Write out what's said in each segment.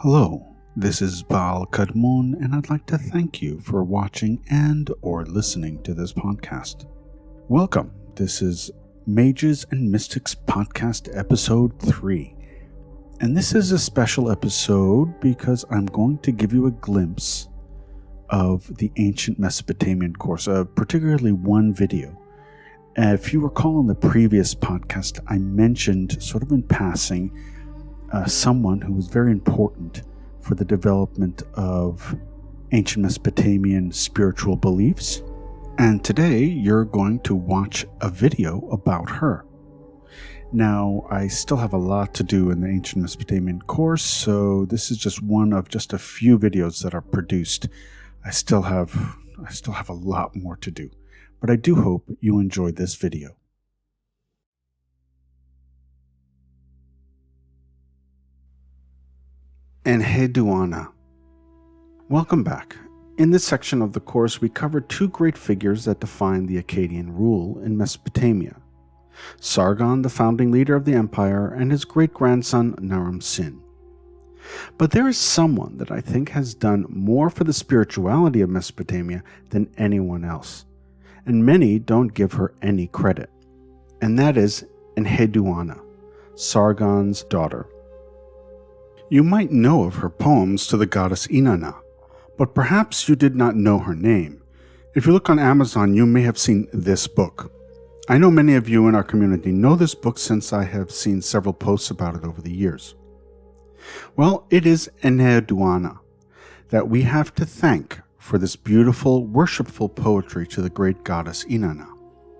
Hello, this is Baal Kadmon, and I'd like to thank you for watching and or listening to this podcast. Welcome. This is Mages and Mystics Podcast Episode 3. And this is a special episode because I'm going to give you a glimpse of the ancient Mesopotamian course, particularly one video. If you recall in the previous podcast, I mentioned sort of in passing someone who was very important for the development of ancient Mesopotamian spiritual beliefs. And today you're going to watch a video about her. Now, I still have a lot to do in the ancient Mesopotamian course, so this is just one of just a few videos that are produced. I still have a lot more to do, but I do hope you enjoy this video. Enheduanna. Welcome back. In this section of the course, we covered two great figures that define the Akkadian rule in Mesopotamia. Sargon, the founding leader of the empire, and his great-grandson Naram-Sin. But there is someone that I think has done more for the spirituality of Mesopotamia than anyone else, and many don't give her any credit. And that is Enheduanna, Sargon's daughter. You might know of her poems to the goddess Inanna, but perhaps you did not know her name. If you look on Amazon, you may have seen this book. I know many of you in our community know this book since I have seen several posts about it over the years. Well, it is Enheduanna that we have to thank for this beautiful, worshipful poetry to the great goddess Inanna.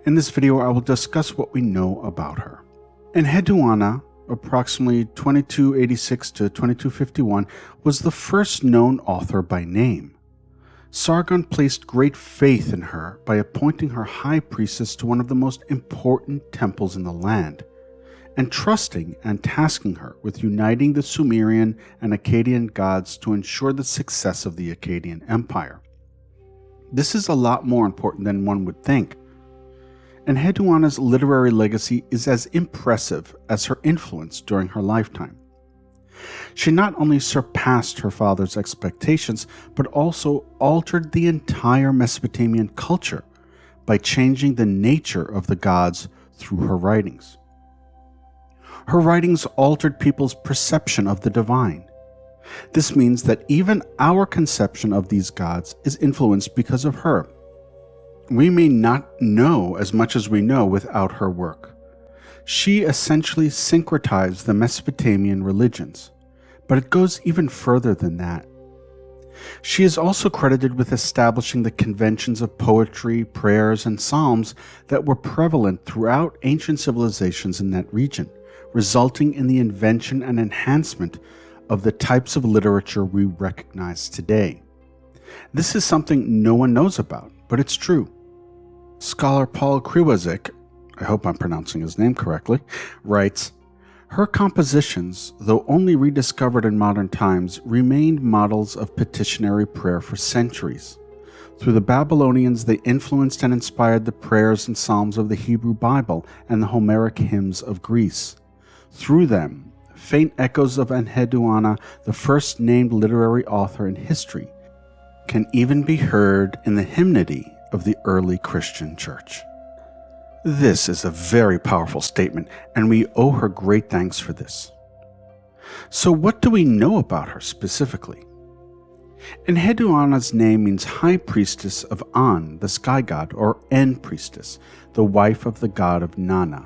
In this video, I will discuss what we know about her. Enheduanna, approximately 2286 to 2251, was the first known author by name. Sargon placed great faith in her by appointing her high priestess to one of the most important temples in the land, and trusting and tasking her with uniting the Sumerian and Akkadian gods to ensure the success of the Akkadian Empire. This is a lot more important than one would think. Enheduanna's literary legacy is as impressive as her influence during her lifetime. She not only surpassed her father's expectations, but also altered the entire Mesopotamian culture by changing the nature of the gods through her writings. Her writings altered people's perception of the divine. This means that even our conception of these gods is influenced because of her. We may not know as much as we know without her work. She essentially syncretized the Mesopotamian religions, but it goes even further than that. She is also credited with establishing the conventions of poetry, prayers, and psalms that were prevalent throughout ancient civilizations in that region, resulting in the invention and enhancement of the types of literature we recognize today. This is something no one knows about, but it's true. Scholar Paul Kriwazik, I hope I'm pronouncing his name correctly, writes, "Her compositions, though only rediscovered in modern times, remained models of petitionary prayer for centuries. Through the Babylonians, they influenced and inspired the prayers and psalms of the Hebrew Bible and the Homeric hymns of Greece. Through them, faint echoes of Enheduanna, the first named literary author in history, can even be heard in the hymnody of the early Christian church." This is a very powerful statement, and we owe her great thanks for this. So what do we know about her specifically? Enheduanna's name means High Priestess of An, the sky god, or En Priestess, the wife of the god of Nanna.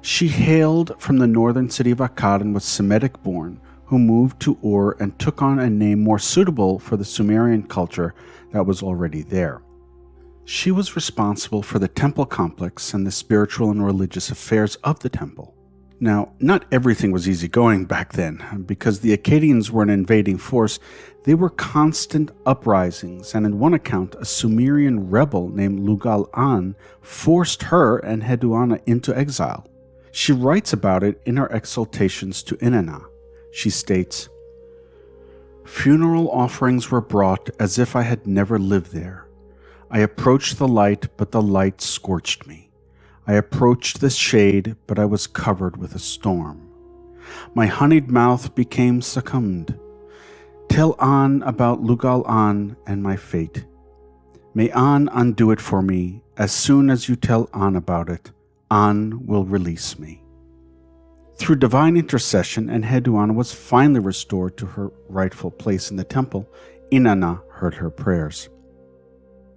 She hailed from the northern city of Akkad and was Semitic born, who moved to Ur and took on a name more suitable for the Sumerian culture that was already there. She was responsible for the temple complex and the spiritual and religious affairs of the temple. Now, not everything was easygoing back then. Because the Akkadians were an invading force, there were constant uprisings, and in one account, a Sumerian rebel named Lugal-An forced her and Enheduanna into exile. She writes about it in her exaltations to Inanna. She states, "Funeral offerings were brought as if I had never lived there. I approached the light, but the light scorched me. I approached the shade, but I was covered with a storm. My honeyed mouth became succumbed. Tell An about Lugal An and my fate. May An undo it for me. As soon as you tell An about it, An will release me. Through divine intercession, Enheduanna was finally restored to her rightful place in the temple. Inanna heard her prayers.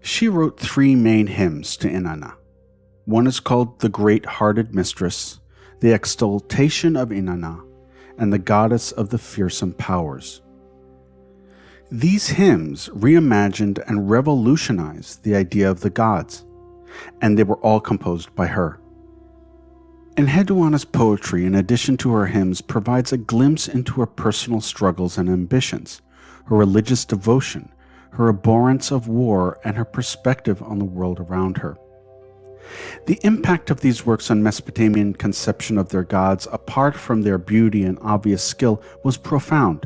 She wrote 3 main hymns to Inanna. One is called The Great-Hearted Mistress, The Exaltation of Inanna, and The Goddess of the Fearsome Powers. These hymns reimagined and revolutionized the idea of the gods, and they were all composed by her. Enheduanna's poetry, in addition to her hymns, provides a glimpse into her personal struggles and ambitions, her religious devotion, her abhorrence of war, and her perspective on the world around her. The impact of these works on Mesopotamian conception of their gods, apart from their beauty and obvious skill, was profound.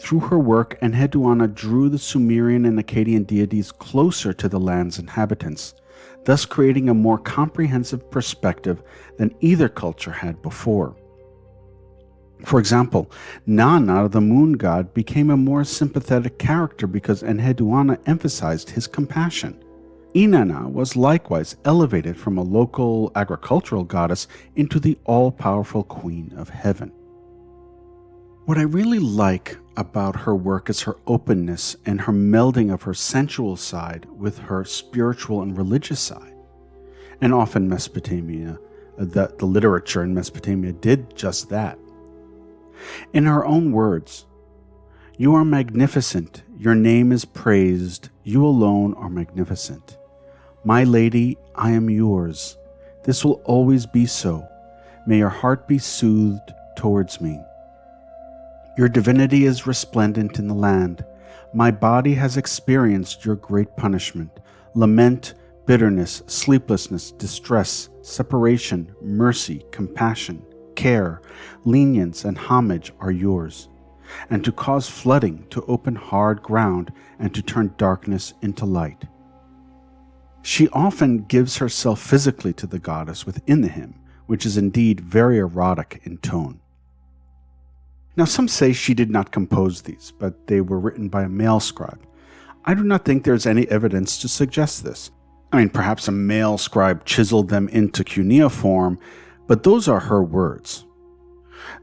Through her work, Enheduanna drew the Sumerian and Akkadian deities closer to the land's inhabitants, thus creating a more comprehensive perspective than either culture had before. For example, Nana, the moon god, became a more sympathetic character because Enheduanna emphasized his compassion. Inanna was likewise elevated from a local agricultural goddess into the all-powerful queen of heaven. What I really like about her work is her openness and her melding of her sensual side with her spiritual and religious side. And often Mesopotamia, the literature in Mesopotamia did just that. In her own words, "You are magnificent, your name is praised, you alone are magnificent. My lady, I am yours. This will always be so. May your heart be soothed towards me. Your divinity is resplendent in the land. My body has experienced your great punishment. Lament, bitterness, sleeplessness, distress, separation, mercy, compassion, care, lenience, and homage are yours, and to cause flooding, to open hard ground, and to turn darkness into light." She often gives herself physically to the goddess within the hymn, which is indeed very erotic in tone. Now, some say she did not compose these, but they were written by a male scribe. I do not think there's any evidence to suggest this. I mean, perhaps a male scribe chiseled them into cuneiform, but those are her words.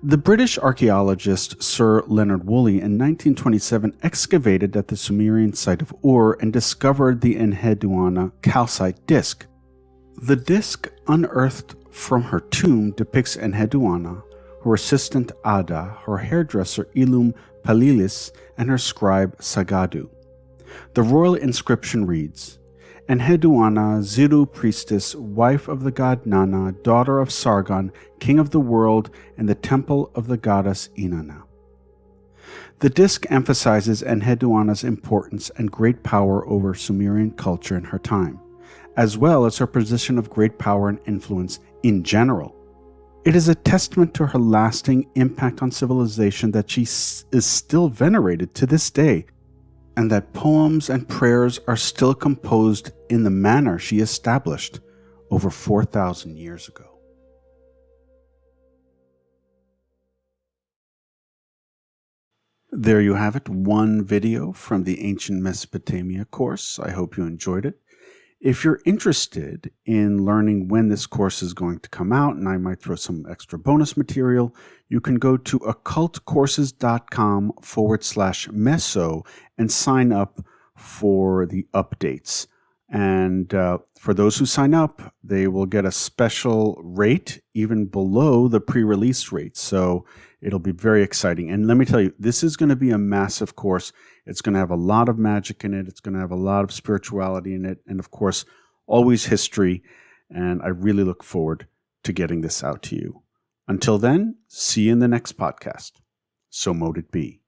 The British archaeologist Sir Leonard Woolley in 1927 excavated at the Sumerian site of Ur and discovered the Enheduanna calcite disc. The disc, unearthed from her tomb, depicts Enheduanna, her assistant Ada, her hairdresser Ilum Palilis, and her scribe Sagadu. The royal inscription reads, "Enheduanna, Ziru priestess, wife of the god Nana, daughter of Sargon, king of the world, and the temple of the goddess Inanna." The disc emphasizes Enheduanna's importance and great power over Sumerian culture in her time, as well as her position of great power and influence in general. It is a testament to her lasting impact on civilization that she is still venerated to this day, and that poems and prayers are still composed in the manner she established over 4,000 years ago. There you have it, one video from the Ancient Mesopotamia course. I hope you enjoyed it. If you're interested in learning when this course is going to come out, and I might throw some extra bonus material, you can go to occultcourses.com/meso and sign up for the updates. And for those who sign up, they will get a special rate even below the pre-release rate. So it'll be very exciting. And let me tell you, this is going to be a massive course. It's going to have a lot of magic in it. It's going to have a lot of spirituality in it. And of course, always history. And I really look forward to getting this out to you. Until then, see you in the next podcast. So mote it be.